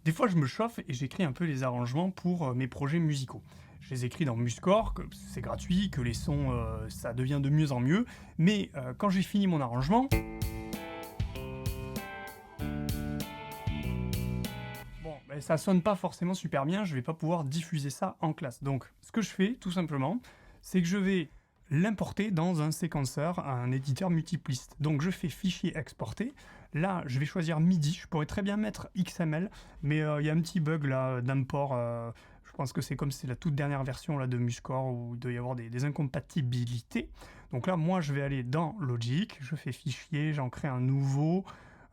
Des fois, je me chauffe et j'écris un peu les arrangements pour mes projets musicaux. Je les écris dans MuseScore, que c'est gratuit, que les sons, ça devient de mieux en mieux. Mais quand j'ai fini mon arrangement, bon, ben, ça sonne pas forcément super bien, je vais pas pouvoir diffuser ça en classe. Donc, ce que je fais, tout simplement, c'est que je vais l'importer dans un séquenceur, un éditeur multipliste. Donc je fais fichier exporter. Là, je vais choisir MIDI. Je pourrais très bien mettre XML, mais il y a un petit bug là d'import. Je pense que c'est comme c'est la toute dernière version là, de MuseScore où il doit y avoir des incompatibilités. Donc là, moi, je vais aller dans Logic. Je fais fichier, j'en crée un nouveau.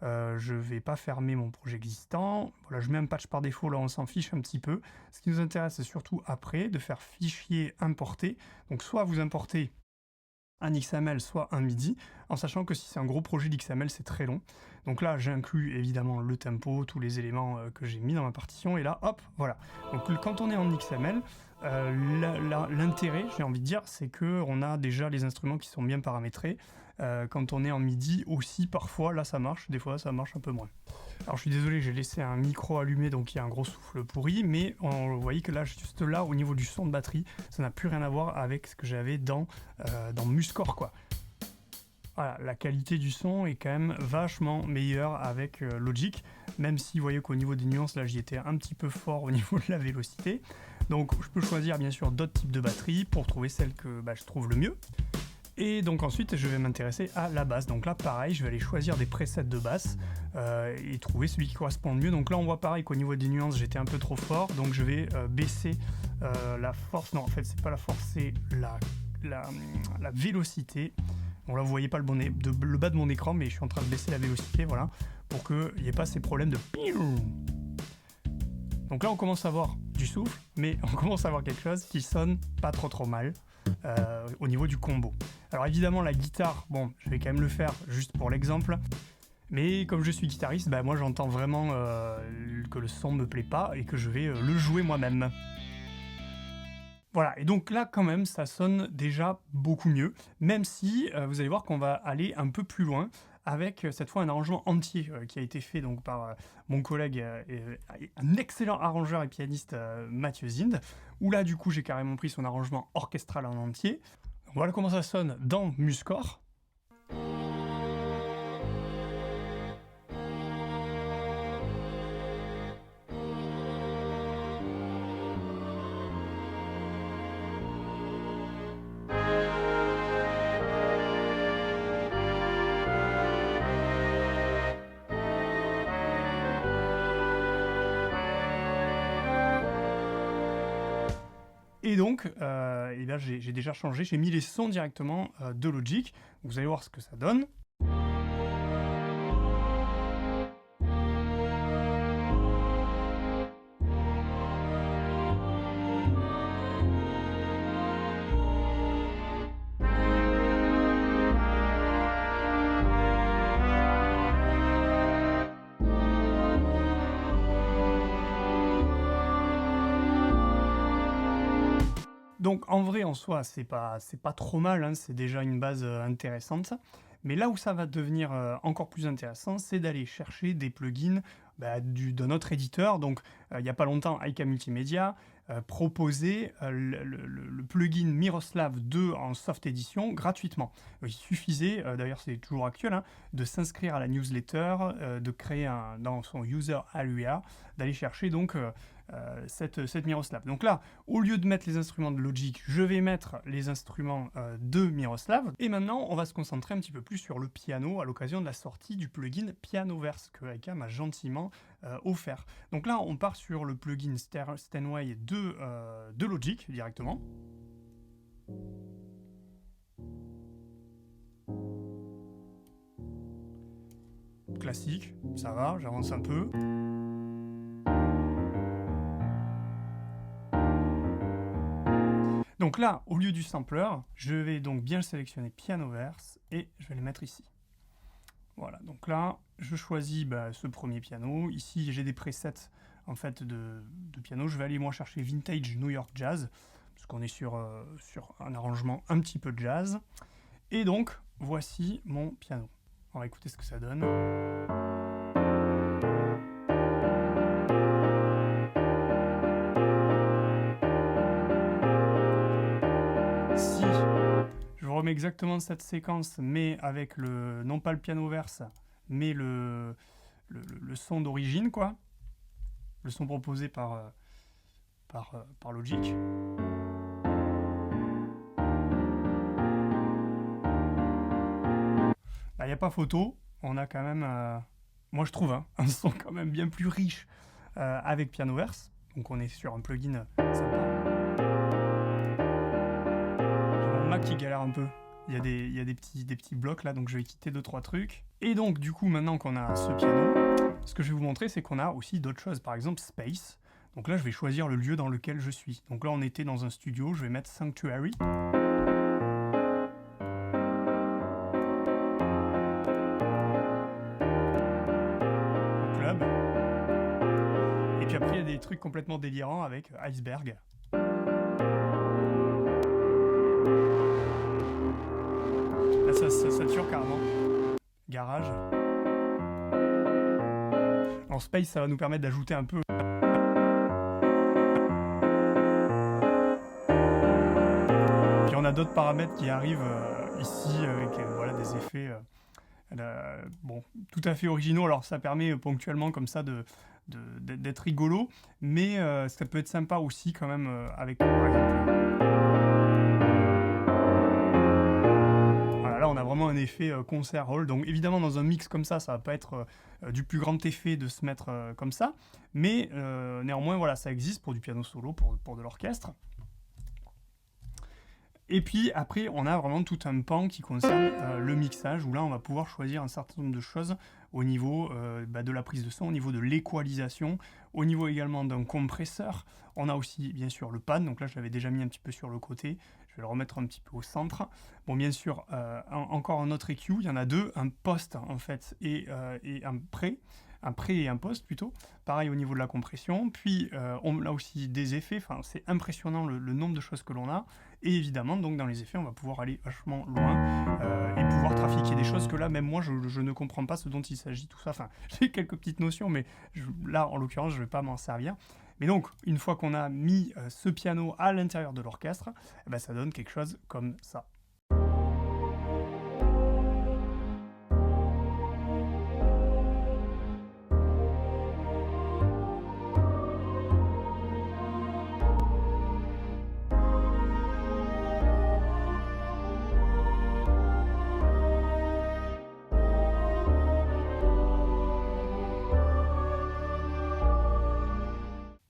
Je ne vais pas fermer mon projet existant. Voilà, je mets un patch par défaut, là on s'en fiche un petit peu. Ce qui nous intéresse, c'est surtout après de faire fichier importer. Donc soit vous importez un XML, soit un MIDI, en sachant que si c'est un gros projet d'XML, c'est très long. Donc là, j'inclus évidemment le tempo, tous les éléments que j'ai mis dans ma partition, et là, hop, voilà. Donc quand on est en XML, l'intérêt, j'ai envie de dire, c'est qu'on a déjà les instruments qui sont bien paramétrés. Quand on est en MIDI aussi, parfois, là ça marche, des fois ça marche un peu moins. Alors je suis désolé, j'ai laissé un micro allumé, donc il y a un gros souffle pourri, mais vous voyez que là, juste là, au niveau du son de batterie, ça n'a plus rien à voir avec ce que j'avais dans MuseScore, quoi. Voilà, la qualité du son est quand même vachement meilleure avec Logic, même si vous voyez qu'au niveau des nuances, là j'y étais un petit peu fort au niveau de la vélocité. Donc je peux choisir bien sûr d'autres types de batteries pour trouver celle que je trouve le mieux. Et donc ensuite, je vais m'intéresser à la basse. Donc là, pareil, je vais aller choisir des presets de basse et trouver celui qui correspond le mieux. Donc là, on voit pareil qu'au niveau des nuances, j'étais un peu trop fort. Donc je vais baisser la force. Non, en fait, c'est pas la force, c'est la vélocité. Bon, là, vous voyez pas le bas de mon écran, mais je suis en train de baisser la vélocité, voilà, pour qu'il n'y ait pas ces problèmes de... Donc là, on commence à voir du souffle, mais on commence à voir quelque chose qui sonne pas trop mal. Au niveau du combo. Alors évidemment la guitare, bon je vais quand même le faire juste pour l'exemple, mais comme je suis guitariste, moi j'entends vraiment que le son me plaît pas et que je vais le jouer moi-même. Voilà, et donc là quand même ça sonne déjà beaucoup mieux, même si vous allez voir qu'on va aller un peu plus loin avec cette fois un arrangement entier qui a été fait donc par mon collègue, un excellent arrangeur et pianiste Mathieu Zind, où là du coup j'ai carrément pris son arrangement orchestral en entier. Donc, voilà comment ça sonne dans MuseScore. Et donc, j'ai déjà changé, j'ai mis les sons directement de Logic. Vous allez voir ce que ça donne. Donc en vrai, en soi, c'est pas trop mal, hein, c'est déjà une base intéressante. Mais là où ça va devenir encore plus intéressant, c'est d'aller chercher des plugins de notre éditeur. Donc il n'y a pas longtemps, IK Multimédia proposait le plugin Miroslav 2 en soft edition gratuitement. Il suffisait, d'ailleurs c'est toujours actuel, hein, de s'inscrire à la newsletter, de créer dans son user Alua, d'aller chercher donc cette Miroslav. Donc là, au lieu de mettre les instruments de Logic, je vais mettre les instruments de Miroslav. Et maintenant, on va se concentrer un petit peu plus sur le piano à l'occasion de la sortie du plugin Pianoverse que IK m'a gentiment offert. Donc là, on part sur le plugin Steinway de Logic directement. Classique, ça va, j'avance un peu. Donc là, au lieu du sampler, je vais donc bien sélectionner Pianoverse et je vais les mettre ici. Voilà, donc là, je choisis ce premier piano. Ici, j'ai des presets en fait de piano. Je vais aller moi chercher Vintage New York Jazz, parce qu'on est sur un arrangement un petit peu jazz. Et donc, voici mon piano. On va écouter ce que ça donne. si je remets exactement cette séquence, mais avec le, non pas le piano verse, mais le son d'origine, quoi, le son proposé par Logic. Il n'y a pas photo, on a quand même, moi je trouve, un son quand même bien plus riche avec piano verse. Donc on est sur un plugin sympa. J'ai mon Mac qui galère un peu. Il y a des petits blocs là, donc je vais quitter 2-3 trucs. Et donc du coup, maintenant qu'on a ce piano, ce que je vais vous montrer, c'est qu'on a aussi d'autres choses. Par exemple, Space. Donc là, je vais choisir le lieu dans lequel je suis. Donc là, on était dans un studio, je vais mettre Sanctuary. Club. Et puis après, il y a des trucs complètement délirants avec Iceberg. Là, ça sature carrément. Garage. En Space, ça va nous permettre d'ajouter un peu. Puis on a d'autres paramètres qui arrivent ici avec voilà, des effets bon, tout à fait originaux. Alors ça permet ponctuellement comme ça d'être rigolo, mais ça peut être sympa aussi quand même avec par exemple. Voilà, là on a vraiment un effet concert hall. Donc évidemment dans un mix comme ça va pas être du plus grand effet de se mettre comme ça, mais néanmoins voilà, ça existe pour du piano solo, pour de l'orchestre. Et puis après, on a vraiment tout un pan qui concerne le mixage, où là, on va pouvoir choisir un certain nombre de choses au niveau de la prise de son, au niveau de l'équalisation, au niveau également d'un compresseur. On a aussi, bien sûr, le pan. Donc là, je l'avais déjà mis un petit peu sur le côté. Je vais le remettre un petit peu au centre. Bon, bien sûr, encore un autre EQ. Il y en a deux, un post, en fait, et un pré. Un pré et un post plutôt, pareil au niveau de la compression, puis on a aussi des effets, enfin c'est impressionnant le nombre de choses que l'on a, et évidemment donc dans les effets on va pouvoir aller vachement loin et pouvoir trafiquer des choses que là même moi je ne comprends pas ce dont il s'agit, tout ça, enfin j'ai quelques petites notions mais là en l'occurrence je ne vais pas m'en servir. Mais donc une fois qu'on a mis ce piano à l'intérieur de l'orchestre, eh ben, ça donne quelque chose comme ça.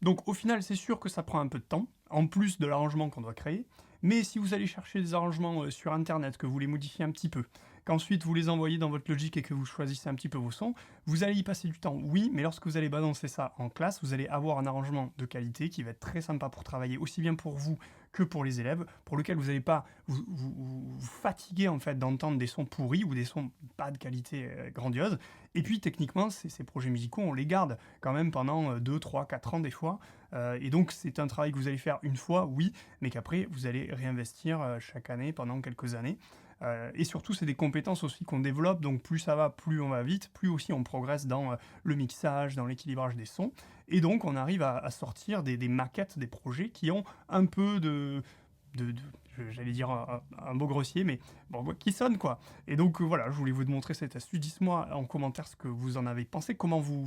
Donc au final, c'est sûr que ça prend un peu de temps, en plus de l'arrangement qu'on doit créer, mais si vous allez chercher des arrangements sur internet, que vous les modifiez un petit peu, qu'ensuite vous les envoyez dans votre Logic et que vous choisissez un petit peu vos sons, vous allez y passer du temps, oui, mais lorsque vous allez balancer ça en classe, vous allez avoir un arrangement de qualité qui va être très sympa pour travailler, aussi bien pour vous que pour les élèves, pour lequel vous n'allez pas vous fatiguer en fait d'entendre des sons pourris ou des sons pas de qualité grandiose. Et puis techniquement, ces projets musicaux, on les garde quand même pendant 2, 3, 4 ans des fois. Et donc c'est un travail que vous allez faire une fois, oui, mais qu'après vous allez réinvestir chaque année pendant quelques années. Et surtout, c'est des compétences aussi qu'on développe, donc plus ça va, plus on va vite, plus aussi on progresse dans le mixage, dans l'équilibrage des sons. Et donc, on arrive à sortir des maquettes, des projets qui ont un peu j'allais dire un mot grossier, mais bon, qui sonne quoi. Et donc voilà, je voulais vous montrer cette astuce. Dites-moi en commentaire ce que vous en avez pensé, comment vous...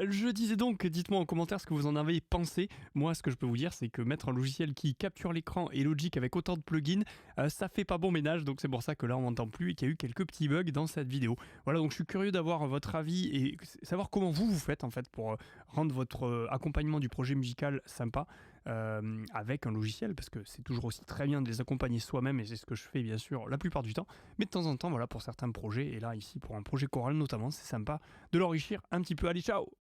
Je disais donc, dites-moi en commentaire ce que vous en avez pensé. Moi, ce que je peux vous dire, c'est que mettre un logiciel qui capture l'écran et Logic avec autant de plugins, ça fait pas bon ménage, donc c'est pour ça que là on m'entend plus et qu'il y a eu quelques petits bugs dans cette vidéo. Voilà, donc je suis curieux d'avoir votre avis et savoir comment vous faites en fait pour rendre votre accompagnement du projet musical sympa avec un logiciel, parce que c'est toujours aussi très bien de les accompagner soi-même et c'est ce que je fais bien sûr la plupart du temps, mais de temps en temps, voilà, pour certains projets, et là ici pour un projet choral notamment, c'est sympa de l'enrichir un petit peu. Allez, ciao!